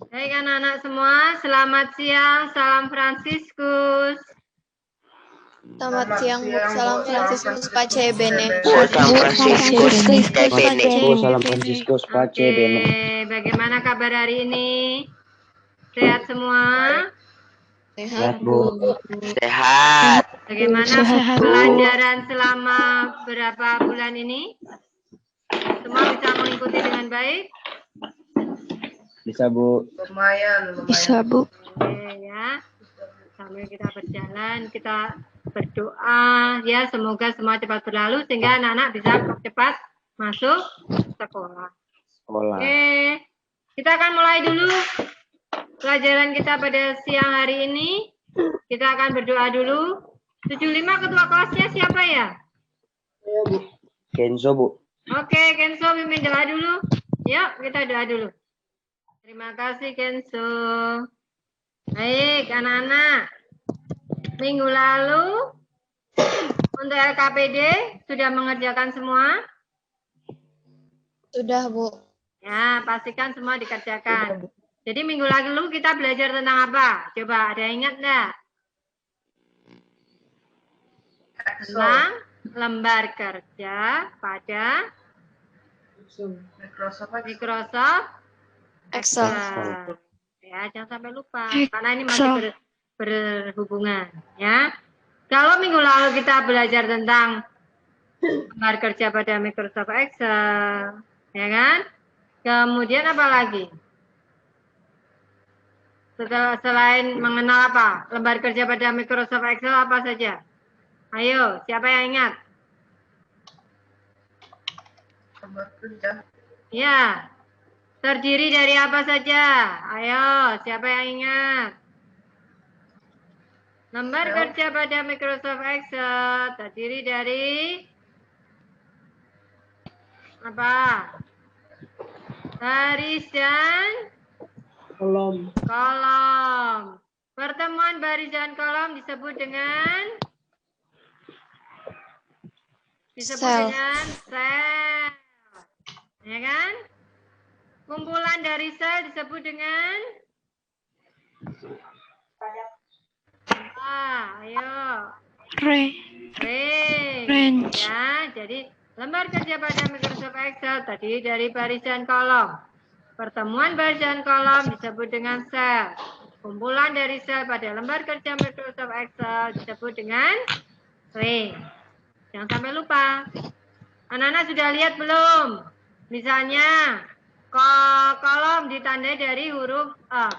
Baik anak-anak semua, selamat siang, salam Fransiskus. Selamat siang, Bu. Salam Fransiskus Pace Bene. Salam Fransiskus Bene. Salam Fransiskus Pace Bene. Bagaimana kabar hari ini? Sehat semua? Sehat, Bu. Sehat. Bagaimana pelajaran selama berapa bulan ini? Semua bisa mengikuti dengan baik? Bisa, Bu. Lumayan. Bisa, Bu. Oke, ya. Sambil kita berjalan, kita berdoa ya semoga semua cepat berlalu sehingga anak-anak bisa cepat masuk sekolah. Oke, kita akan mulai dulu pelajaran kita pada siang hari ini. Kita akan berdoa dulu. 75 ketua kelasnya siapa ya? Kenzo, Bu. Oke, Kenzo pimpin doa dulu. Yuk, kita doa dulu. Terima kasih Kenzo. Baik, anak-anak. Minggu lalu untuk LKPD sudah mengerjakan semua? Sudah, Bu. Ya, pastikan semua dikerjakan. Jadi minggu lalu kita belajar tentang apa? Coba, ada yang ingat enggak? Tentang lembar kerja pada Microsoft Excel. Ya, jangan sampai lupa karena ini masih berhubungan ya. Kalau minggu lalu kita belajar tentang lembar kerja pada Microsoft Excel, ya kan? Kemudian apa lagi? Selain mengenal apa? Lembar kerja pada Microsoft Excel apa saja? Ayo, siapa yang ingat? Lembar kerja. Ya. Terdiri dari apa saja? Ayo, siapa yang ingat? Lembar kerja pada Microsoft Excel terdiri dari apa? Baris dan kolom. Pertemuan baris dan kolom disebut dengan sel. Ya kan? Kumpulan dari sel disebut dengan ayo. Range. Ya, jadi lembar kerja pada Microsoft Excel tadi dari baris dan kolom. Pertemuan baris dan kolom disebut dengan sel. Kumpulan dari sel pada lembar kerja Microsoft Excel disebut dengan range. Jangan sampai lupa. Anak-anak sudah lihat belum? Misalnya kolom ditandai dari huruf A.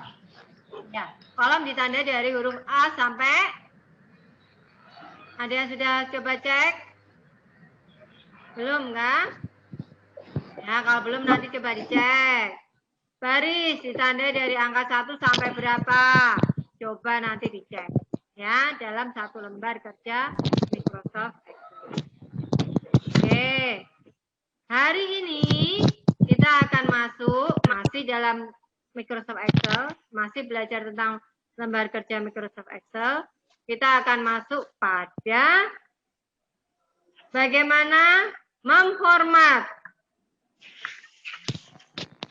Ya, kolom ditandai dari huruf A sampai ada yang sudah coba cek? Belum kan? Ya, kalau belum nanti coba dicek. Baris ditandai dari angka 1 sampai berapa? Coba nanti dicek. Ya, dalam satu lembar kerja Microsoft Excel. Oke. Hari ini kita akan masih dalam Microsoft Excel, masih belajar tentang lembar kerja Microsoft Excel. Kita akan masuk pada bagaimana memformat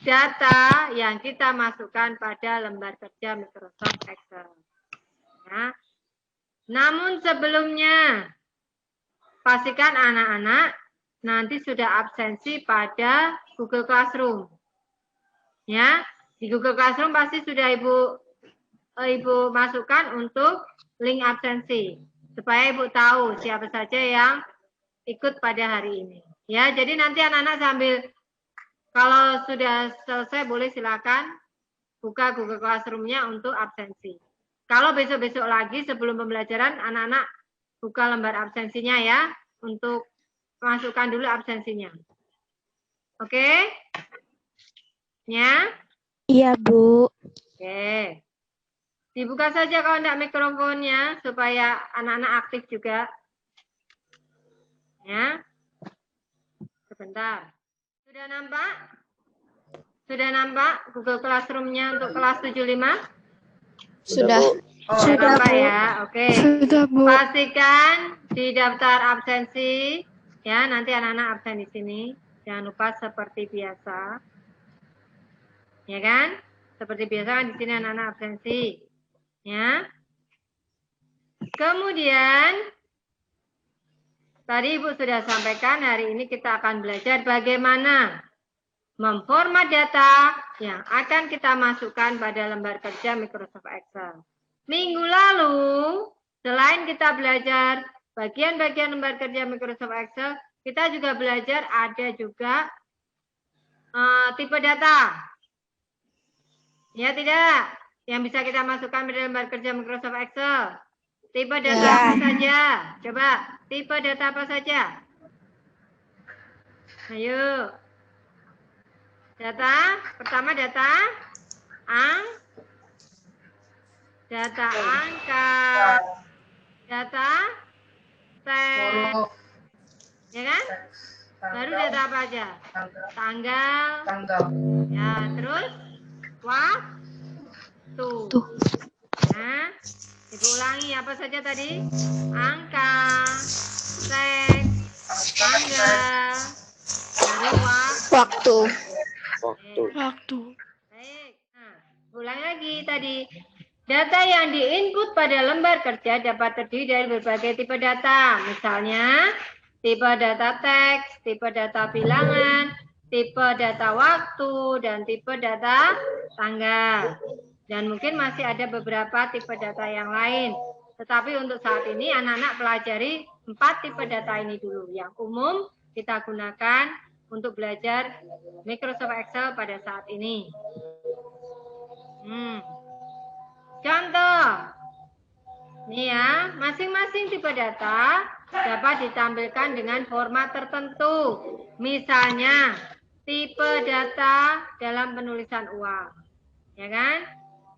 data yang kita masukkan pada lembar kerja Microsoft Excel. Ya. Namun sebelumnya, pastikan anak-anak nanti sudah absensi pada Google Classroom. Ya, di Google Classroom pasti sudah Ibu masukkan untuk link absensi supaya Ibu tahu siapa saja yang ikut pada hari ini. Ya, jadi nanti anak-anak sambil kalau sudah selesai boleh silakan buka Google Classroom-nya untuk absensi. Kalau besok-besok lagi sebelum pembelajaran anak-anak buka lembar absensinya ya untuk masukkan dulu absensinya. Oke? Ya? Iya, Bu. Oke. Dibuka saja kalau enggak mikrofonnya supaya anak-anak aktif juga. Ya. Sebentar. Sudah nampak? Sudah nampak Google Classroom-nya untuk kelas 75? Sudah. Sudah nampak ya? Oke. Sudah, Bu. Pastikan di daftar absensi ya, nanti anak-anak absen di sini. Jangan lupa seperti biasa. Ya kan? Seperti biasa kan di sini anak-anak absensi. Ya. Kemudian tadi Ibu sudah sampaikan hari ini kita akan belajar bagaimana memformat data yang akan kita masukkan pada lembar kerja Microsoft Excel. Minggu lalu, selain kita belajar bagian-bagian lembar kerja Microsoft Excel, kita juga belajar ada juga tipe data. Ya tidak? Yang bisa kita masukkan pada lembar kerja Microsoft Excel. Tipe data apa saja? Coba, tipe data apa saja? Ayo. Data, pertama data data angka, data teks, huruf, ya kan? Baru data apa aja? Tanggal, ya terus waktu. Nah, Ibu ulangi apa saja tadi? Angka, teks, tanggal, baru Waktu. waktu. Baik. Nah, ulang lagi tadi. Data yang diinput pada lembar kerja dapat terdiri dari berbagai tipe data. Misalnya, tipe data teks, tipe data bilangan, tipe data waktu, dan tipe data tanggal. Dan mungkin masih ada beberapa tipe data yang lain. Tetapi untuk saat ini anak-anak pelajari 4 tipe data ini dulu. Yang umum kita gunakan untuk belajar Microsoft Excel pada saat ini. Contoh, nih ya, masing-masing tipe data dapat ditampilkan dengan format tertentu. Misalnya, tipe data dalam penulisan uang, ya kan?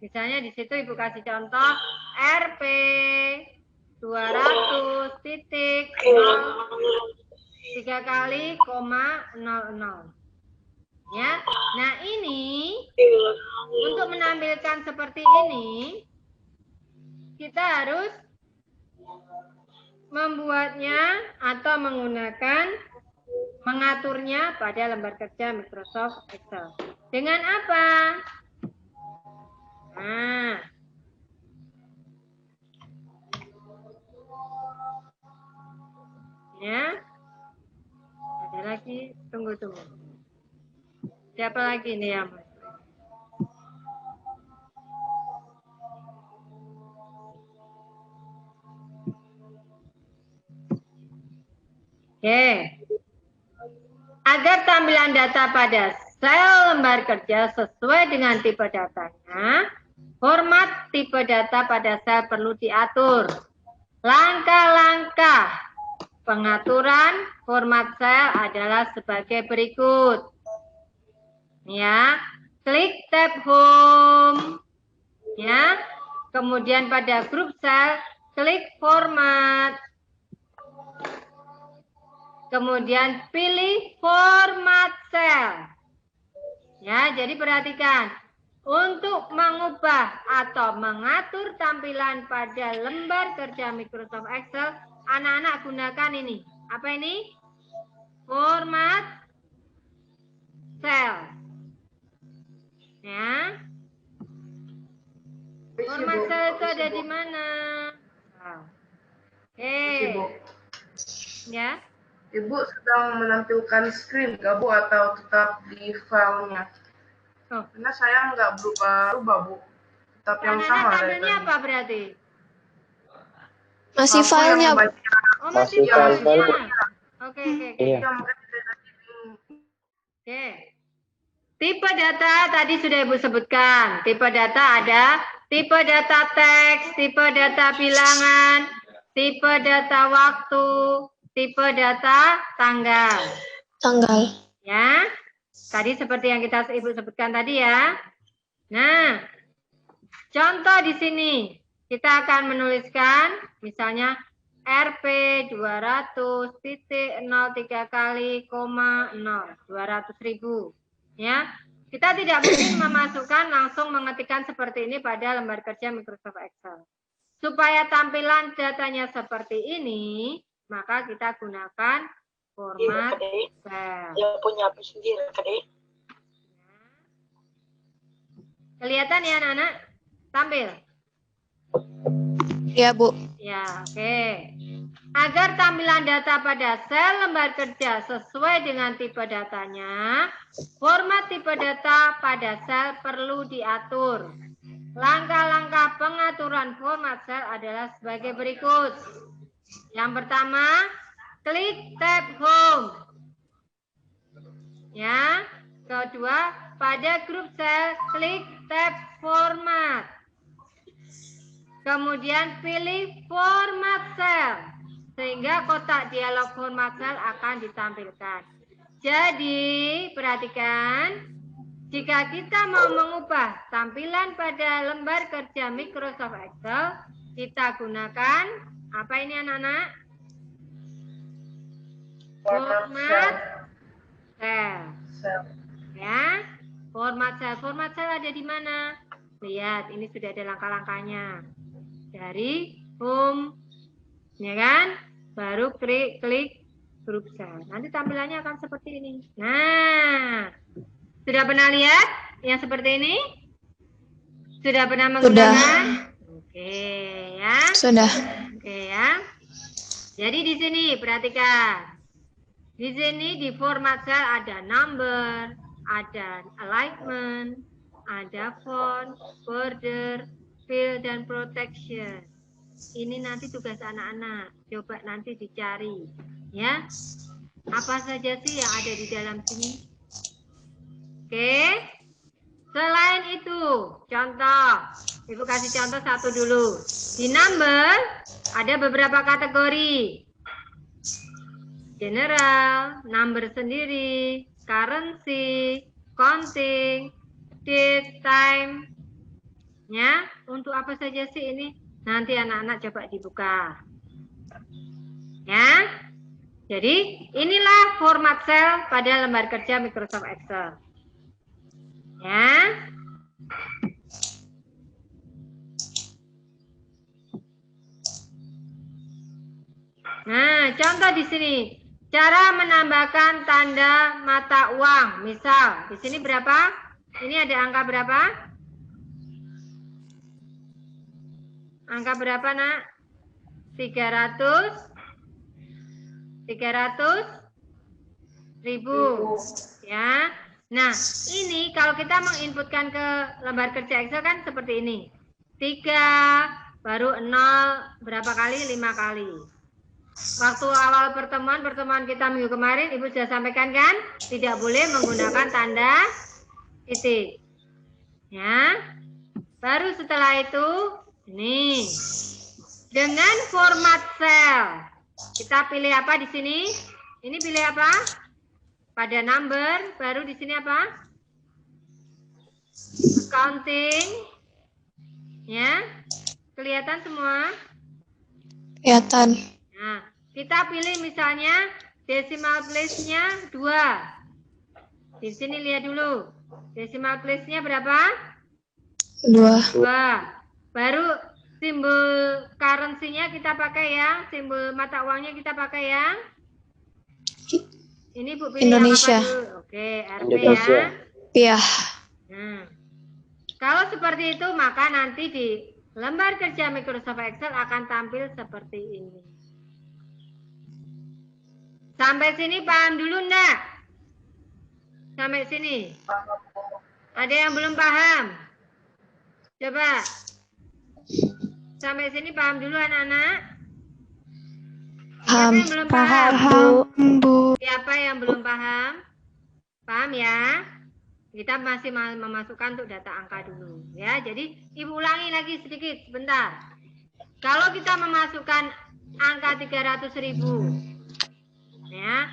Misalnya di situ Ibu kasih contoh Rp 200 titik 3 kali, 00. Ya, nah ini untuk menampilkan seperti ini kita harus membuatnya atau mengaturnya pada lembar kerja Microsoft Excel. Dengan apa? Nah, ya, ada lagi, tunggu. Siapa lagi nih yang masuk? Oke. Agar tampilan data pada sel lembar kerja sesuai dengan tipe datanya, format tipe data pada sel perlu diatur. Langkah-langkah pengaturan format sel adalah sebagai berikut. Ya, klik tab home. Ya. Kemudian pada grup sel, klik format. Kemudian pilih format sel. Ya, jadi perhatikan. Untuk mengubah atau mengatur tampilan pada lembar kerja Microsoft Excel, anak-anak gunakan ini. Apa ini? Format sel. Ya. Format sel itu ada di mana? Oke. Ya. Ibu sedang menampilkan screen, gak Bu, atau tetap di filenya? Oh. Karena saya nggak berubah-ubah, Bu. Tetap yang sama. Tampilnya apa berarti? Masih filenya. Oh, masih filenya. Oke. Iya. Oke. Tipe data tadi sudah Ibu sebutkan. Tipe data ada tipe data teks, tipe data bilangan, tipe data waktu, tipe data tanggal. Ya. Tadi seperti yang Ibu sebutkan tadi ya. Nah, contoh di sini kita akan menuliskan misalnya Rp 200 titik 03 kali, 0, 200.000. Ya, kita tidak mungkin memasukkan langsung mengetikkan seperti ini pada lembar kerja Microsoft Excel. Supaya tampilan datanya seperti ini, maka kita gunakan format sel. Yang punya sendiri, Kelihatan ya anak-anak? Tampil? Ya, Bu. Ya, oke. Agar tampilan data pada sel lembar kerja sesuai dengan tipe datanya, format tipe data pada sel perlu diatur. Langkah-langkah pengaturan format sel adalah sebagai berikut. Yang pertama, klik tab Home. Ya. Kedua, pada grup sel, klik tab Format. Kemudian pilih Format Sel, sehingga kotak dialog Format Sel akan ditampilkan. Jadi, perhatikan, jika kita mau mengubah tampilan pada lembar kerja Microsoft Excel, kita gunakan apa ini anak-anak? Format Sel. Ya, format sel. Format sel ada di mana? Lihat, ini sudah ada langkah-langkahnya. Dari home, ya kan? Baru klik grup sel. Nanti tampilannya akan seperti ini. Nah, sudah pernah lihat yang seperti ini? Sudah pernah menggunakan? Oke, ya. Sudah. Oke, ya. Jadi di sini perhatikan. Di sini di format sel ada number, ada alignment, ada font, border, fill, dan protection. Ini nanti tugas anak-anak. Coba nanti dicari. Ya. Apa saja sih yang ada di dalam sini? Oke. Selain itu, contoh. Ibu kasih contoh satu dulu. Di number, ada beberapa kategori. General, number sendiri, currency, counting, date, time. Ya, untuk apa saja sih ini? Nanti anak-anak coba dibuka. Ya. Jadi, inilah format sel pada lembar kerja Microsoft Excel. Ya. Nah, contoh di sini. Cara menambahkan tanda mata uang. Misal, di sini berapa? Ini ada angka berapa? Angka berapa, Nak? 300 ribu. Ya. Nah, ini kalau kita menginputkan ke lembar kerja Excel kan seperti ini. 3, baru 0, berapa kali? 5 kali. Waktu awal pertemuan kita minggu kemarin, Ibu sudah sampaikan kan? Tidak boleh menggunakan tanda titik. Ya. Baru setelah itu, ini. Dengan format sel. Kita pilih apa di sini? Ini pilih apa? Pada number, baru di sini apa? Accounting. Ya. Kelihatan semua? Kelihatan. Nah, kita pilih misalnya decimal place-nya 2. Di sini lihat dulu. Decimal place-nya berapa? 2. Baru simbol currency-nya kita pakai yang, simbol mata uangnya kita pakai yang. Ini Bu pilih Indonesia. yang apa dulu? Oke, RP Indonesia. ya. Iya. Nah, kalau seperti itu maka nanti di lembar kerja Microsoft Excel akan tampil seperti ini. Sampai sini paham dulu enggak? Sampai sini. Ada yang belum paham? Coba. Sampai sini paham dulu anak-anak? Paham. Siapa yang belum paham? Bu. Siapa yang belum paham? Paham ya? Kita masih memasukkan untuk data angka dulu. Ya, jadi Ibu ulangi lagi sedikit, sebentar. Kalau kita memasukkan angka 300.000. Ya,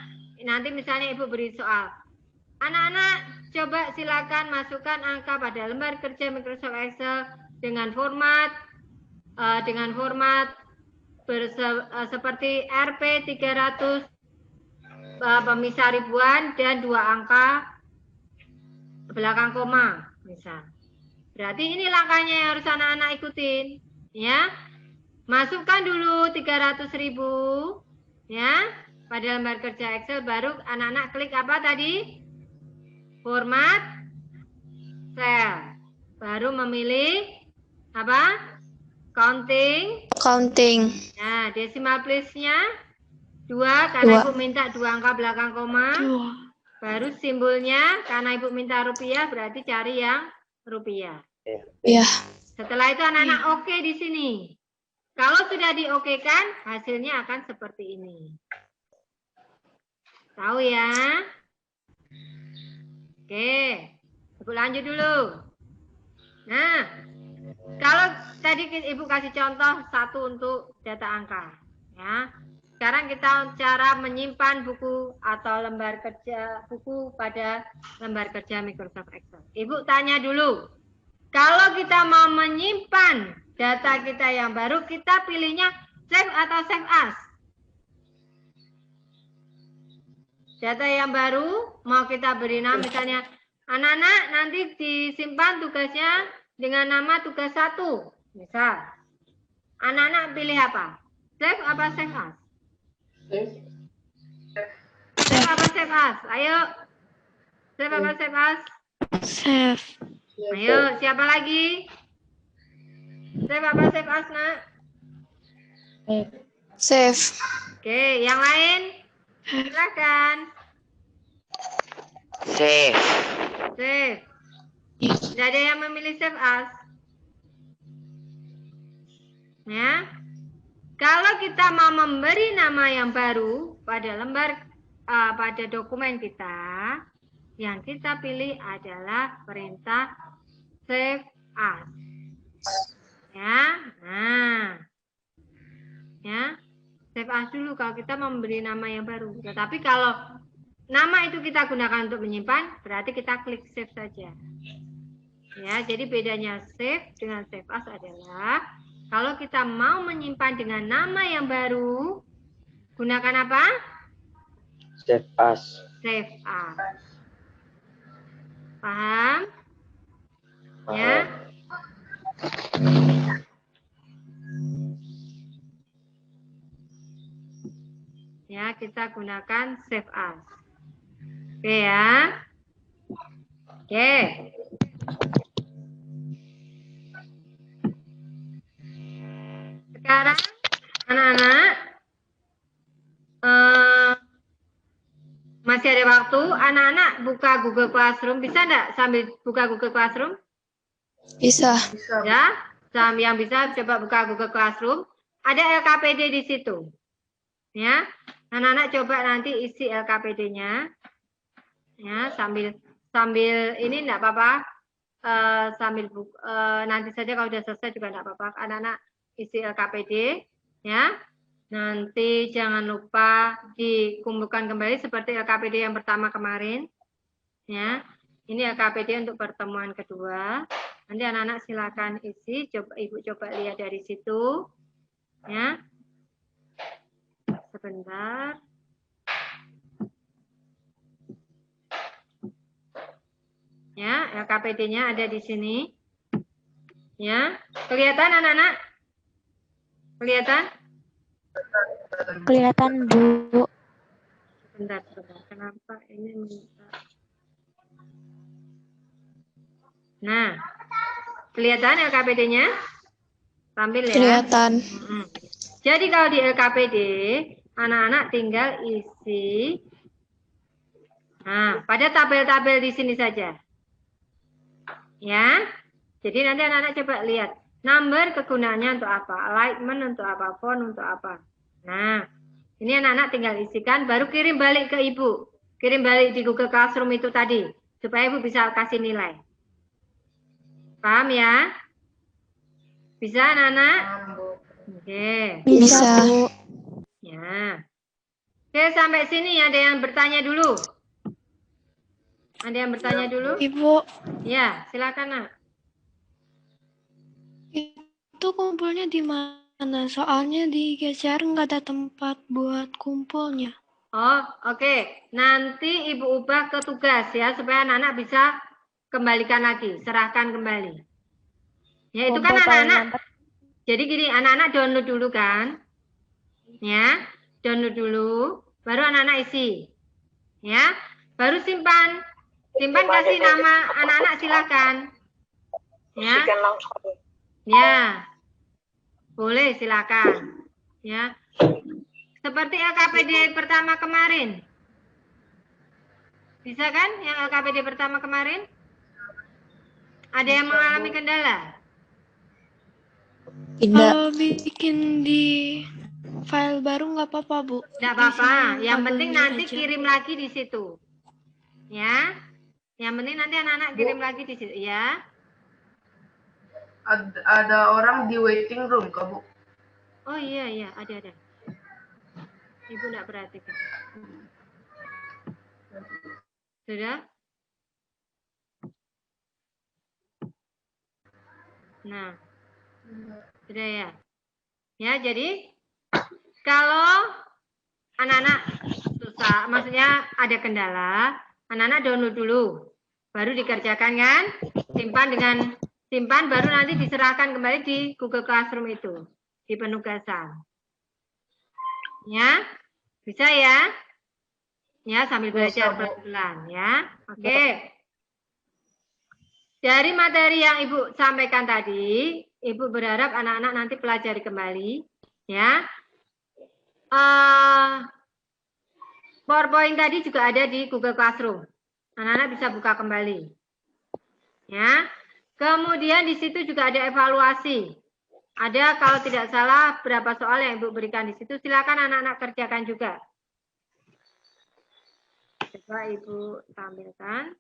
nanti misalnya Ibu beri soal. Anak-anak coba silakan masukkan angka pada lembar kerja Microsoft Excel dengan format seperti RP 300 pemisah ribuan dan 2 angka belakang koma misal. Berarti ini langkahnya yang harus anak-anak ikutin, ya. Masukkan dulu 300.000, ya. Pada lembar kerja Excel, baru anak-anak klik apa tadi? Format sel. baru memilih apa? Counting. Nah, decimal place-nya 2 karena Ibu minta 2 angka belakang koma. Baru simbolnya karena Ibu minta rupiah berarti cari yang rupiah. Ya. Setelah itu anak-anak oke di sini. Kalau sudah diokekan, hasilnya akan seperti ini. Tahu ya? Oke, Ibu lanjut dulu. Nah, kalau tadi Ibu kasih contoh 1 untuk data angka. Ya. Sekarang kita cara menyimpan buku atau lembar kerja buku pada lembar kerja Microsoft Excel. Ibu tanya dulu. Kalau kita mau menyimpan data kita yang baru, kita pilihnya save atau save as? Data yang baru mau kita beri nama misalnya, anak-anak nanti disimpan tugasnya dengan nama tugas 1. Misal, anak-anak pilih apa? Save apa save as? Save apa save as? Ayo. Save apa save as? Save. Ayo, siapa lagi? Save apa save as, nak? Save. Oke, yang lain? Silakan. Save. Save. Tidak ada yang memilih save as. Ya. Kalau kita mau memberi nama yang baru pada pada dokumen kita, yang kita pilih adalah perintah save as. Ya. Nah. Ya. Save as dulu kalau kita memberi nama yang baru. Tetapi kalau nama itu kita gunakan untuk menyimpan, berarti kita klik save saja. Ya, jadi bedanya save dengan save as adalah kalau kita mau menyimpan dengan nama yang baru, gunakan apa? Save as. Save as. Paham? Ya. Ya, kita gunakan save as. Oke ya. Oke. Sekarang anak-anak masih ada waktu. Anak-anak buka Google Classroom. Bisa enggak sambil buka Google Classroom? Bisa. Ya, yang bisa coba buka Google Classroom. Ada LKPD di situ. Ya, anak-anak coba nanti isi LKPD-nya. Ya, sambil ini enggak apa-apa. Nanti saja kalau sudah selesai juga enggak apa-apa. Anak-anak isi LKPD, ya. Nanti jangan lupa dikumpulkan kembali seperti LKPD yang pertama kemarin. Ya. Ini LKPD untuk pertemuan kedua. Nanti anak-anak silakan isi, Ibu coba lihat dari situ. Ya. Sebentar. Ya, LKPD-nya ada di sini. Ya. Kelihatan anak-anak? Kelihatan? Kelihatan, Bu. Sebentar. Kenapa ini minta? Nah, kelihatan LKPD-nya? Tampil ya? Kelihatan. Jadi kalau di LKPD, anak-anak tinggal isi. Nah, pada tabel-tabel di sini saja. Ya. Jadi nanti anak-anak coba lihat. Number kegunaannya untuk apa? Alignment untuk apa? Font untuk apa? Nah, ini anak-anak tinggal isikan, baru kirim balik ke Ibu. Kirim balik di Google Classroom itu tadi. Supaya Ibu bisa kasih nilai. Paham ya? Bisa anak-anak? Oke. Bisa. Ya. Oke, sampai sini ada yang bertanya dulu. Ada yang bertanya dulu? Ibu, Ya, silakan, Nak. itu kumpulnya di mana? Soalnya di GCR nggak ada tempat buat kumpulnya. Oh, oke. Nanti Ibu ubah ke tugas ya, supaya anak-anak bisa kembalikan lagi, serahkan kembali. Ya, itu kan anak-anak. Jadi gini, anak-anak download dulu kan. Ya, download dulu, baru anak-anak isi. Ya, baru simpan. Simpan kasih nama anak-anak silakan. Ya. Ya. Boleh, silakan. Ya. Seperti LKPD pertama kemarin. Bisa kan yang LKPD pertama kemarin? Ada yang mengalami kendala? Kalau bikin di file baru nggak apa-apa, Bu. Tidak apa-apa. Isinya Yang penting tabelnya nanti aja. kirim lagi di situ. Ya. Yang penting nanti anak-anak kirim lagi di situ. Ya. Ada orang di waiting room, Kak Bu. Oh iya, ada. Ibu tidak perhatikan. Sudah? Nah, sudah ya. Ya, jadi kalau anak-anak susah, maksudnya ada kendala, anak-anak download dulu, baru dikerjakan kan? Simpan, baru nanti diserahkan kembali di Google Classroom itu, di penugasan. Ya, bisa ya? Ya, sambil belajar pelan-pelan ya. Oke. Dari materi yang Ibu sampaikan tadi, Ibu berharap anak-anak nanti pelajari kembali, ya. PowerPoint tadi juga ada di Google Classroom. Anak-anak bisa buka kembali, ya. Kemudian di situ juga ada evaluasi. Ada kalau tidak salah berapa soal yang Ibu berikan di situ. Silakan anak-anak kerjakan juga. Coba Ibu tampilkan.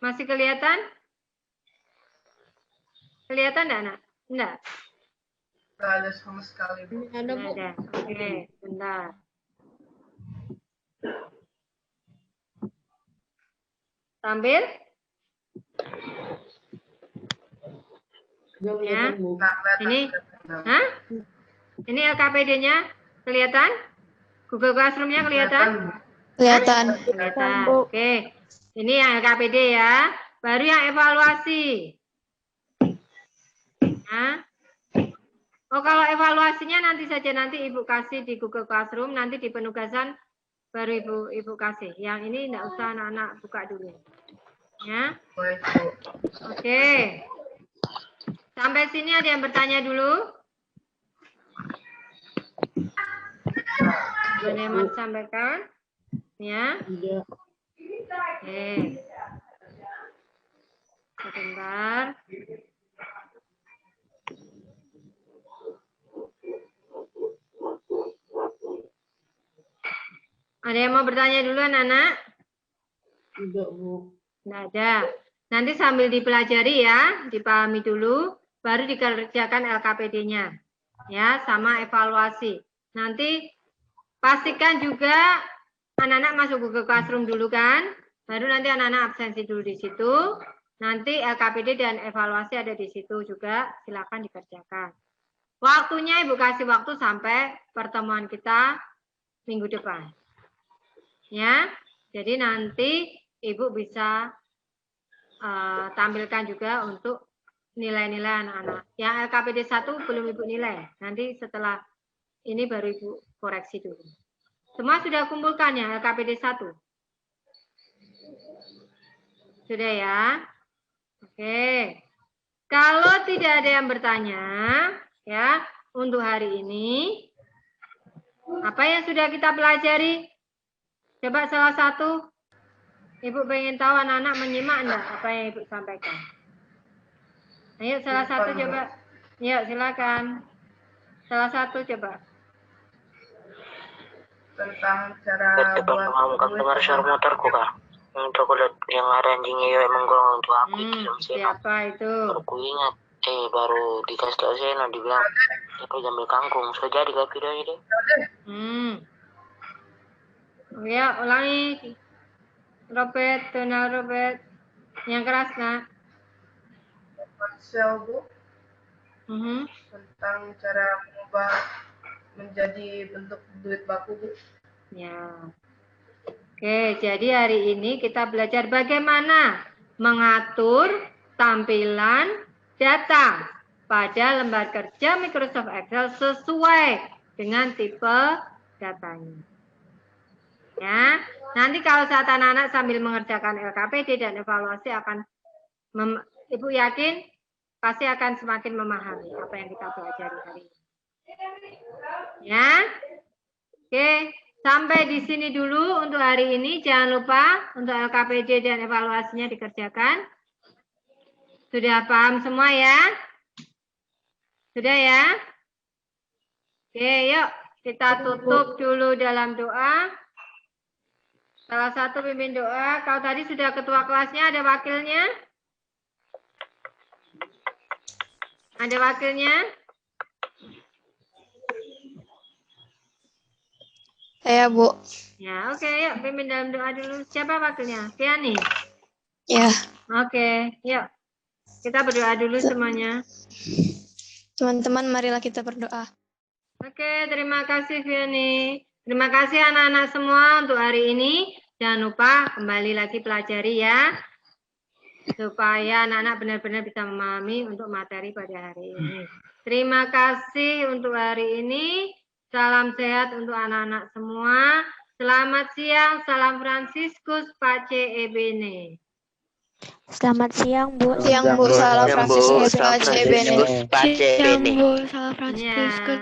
Masih kelihatan? Kelihatan enggak, Nak? Enggak. Nggak ada sama sekali, Bu. Ada, Bu. Oke, bentar. Tampil? Ya. Ini, hah? Ini LKPD-nya kelihatan? Google Classroom-nya kelihatan? Kelihatan. Kelihatan. Oke. Ini yang LKPD ya. Baru yang evaluasi. Nah. Oh, kalau evaluasinya nanti saja, nanti Ibu kasih di Google Classroom, nanti di penugasan baru Ibu kasih. Yang ini enggak usah anak-anak buka dulu. Ya. Baik, Bu. Oke. Sampai sini ada yang bertanya dulu? Ada yang mau disampaikan? Ya. Oke. Sebentar. Ada yang mau bertanya dulu, anak-anak? Tidak, Bu. Tidak ada. Nanti sambil dipelajari ya, dipahami dulu, baru dikerjakan LKPD-nya. Ya, sama evaluasi. Nanti pastikan juga anak-anak masuk Google Classroom dulu kan, baru nanti anak-anak absensi dulu di situ. Nanti LKPD dan evaluasi ada di situ juga, silakan dikerjakan. Waktunya Ibu kasih waktu sampai pertemuan kita minggu depan. Ya, jadi nanti Ibu bisa tampilkan juga untuk nilai-nilai anak-anak. Yang LKPD 1 belum Ibu nilai. Nanti setelah ini baru Ibu koreksi dulu. Semua sudah kumpulkan ya LKPD 1? Sudah ya? Oke. Kalau tidak ada yang bertanya, ya, untuk hari ini, apa yang sudah kita pelajari? Coba salah satu. Ibu pengen tahu anak-anak menyimak enggak apa yang Ibu sampaikan? Ayo salah satu coba. Yuk silakan. Salah satu coba. Tentang cara Depan mengamukan dengar suara motorku, Kak. Yang coklat yang ada anjingnya ya emang gue untuk aku itu sama Sena. Siapa itu? Aku ingat, baru dikasih tau Sena, dibilang, aku jambil kangkung. So jadi Kak videonya deh. Ya, ulangi. Robert, tonal Robert. Yang keras, Nak. Marcel, Bu. Tentang cara mengubah menjadi bentuk duit baku, Bu. Ya. Oke, jadi hari ini kita belajar bagaimana mengatur tampilan data pada lembar kerja Microsoft Excel sesuai dengan tipe datanya. Ya, nanti kalau saat anak-anak sambil mengerjakan LKPD dan evaluasi akan Ibu yakin pasti akan semakin memahami apa yang kita pelajari hari ini. Ya. Oke, sampai di sini dulu untuk hari ini. Jangan lupa untuk LKPJ dan evaluasinya dikerjakan. Sudah paham semua ya? Sudah ya? Oke, yuk kita tutup dulu dalam doa. Salah satu pimpin doa. Kau tadi sudah ketua kelasnya, ada wakilnya? Ada wakilnya? Saya, Bu. Ya, oke, yuk pimpin dalam doa dulu. Siapa wakilnya? Tiani? Ya, Oke, yuk. Kita berdoa dulu semuanya. teman-teman, marilah kita berdoa. Oke, terima kasih Fiani. Terima kasih anak-anak semua untuk hari ini. Jangan lupa kembali lagi pelajari ya. Supaya anak-anak benar-benar bisa memahami untuk materi pada hari ini. Terima kasih untuk hari ini. Salam sehat untuk anak-anak semua. Selamat siang, salam Fransiskus Pace Ebene. Selamat siang, Bu. Siang, Bu. Salam Siang, Bu. Fransiskus Salam Pace Ebene. Fransiskus Pace Siang, Ebene. Bu. Salam Fransiskus.